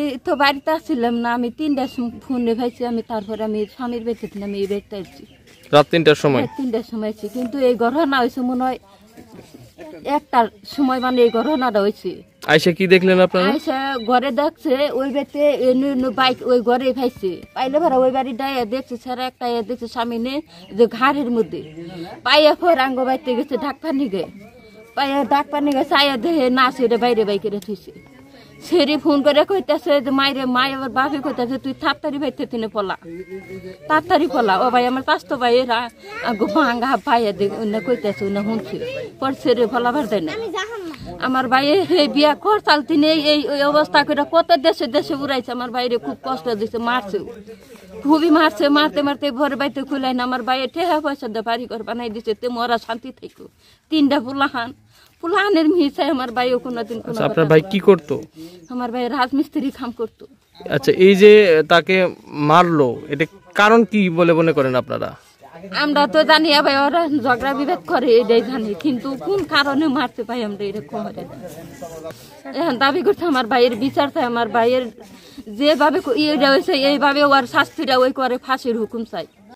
এই তো বাড়িতে আসছিলাম না, আমি 3টার ফোনে পাইছি। আমি তারপরে আমি স্বামীর বাড়িতে ছিলাম, এই বাড়িতে আসছি রাত 3টার সময়। 3টার সময় আসছি, কিন্তু এই ঘটনা হয়েছে মনে হয় 1টার সময়, মানে এই ঘটনাটা হয়েছে। আইসা কি দেখলেন আপনারা? আইসা ঘরে দেখছে ওই বাড়িতে বাইক ওই ঘরে পাইছে, পাইলে ভাড়া ওই বাড়ি ডাইয়া দেখছে, সারা একটা দেখছে সামনে যে ঘাড়ের মধ্যে পাইয়া পর আঙ্গ বাড়িতে গেছে ডাক পানি গে, পাইয়া ডাক পানি গেছে আয়া দেখে না সেরে বাইরে বাইকে থুইছে। সেরি ফোন করে কইতেছে যে মায়ের মায় আবার বাপে কইতেছে তুই তাড়াতাড়ি বাইতে তিনে পলা, তাড়াতাড়ি পলা। ও ভাই আমার পাঁচতো ভাইয়েরা ভাঙ্গা ভাইয়া কইতেছে না শুনছে, পর সেরে ফলাবার দেয় না। আমার ভাইয়ের বিয়া কর চাল তিনি এই অবস্থা করে কত দেশে দেশে উড়াইছে। আমার বাইরে খুব কষ্ট দিচ্ছে, মারছে, খুবই মারছে। মারতে মারতে ঘরে বাইতে খুলাই না। আমার ভাইয়ের টেহা পয়সা দিয়ে বাড়ি ঘর বানাই দিচ্ছে, তে মরা শান্তি থাকো। 3টা পুলাহানের মিশাই আমার ভাইও কোনোদিন কোনো। আপনার ভাই কি করতো? আমার ভাই রাজমিস্ত্রি কাম করতো। আচ্ছা, এই যে তাকে মারলো, এটা কারণ কি বলে মনে করেন আপনারা? আমরা তো জানি ভাই ওরা ঝগড়া বিভেদ করে, এটাই জানি, কিন্তু কোন কারণে মারতে পাই আমরা এরকম করে। এখন দাবি করছে আমার ভাইয়ের বিচার চাই, আমার ভাইয়ের যেভাবে ইয়েটা হয়েছে এইভাবে ওর শাস্তিটা ওই করে ফাঁসির হুকুম চাই।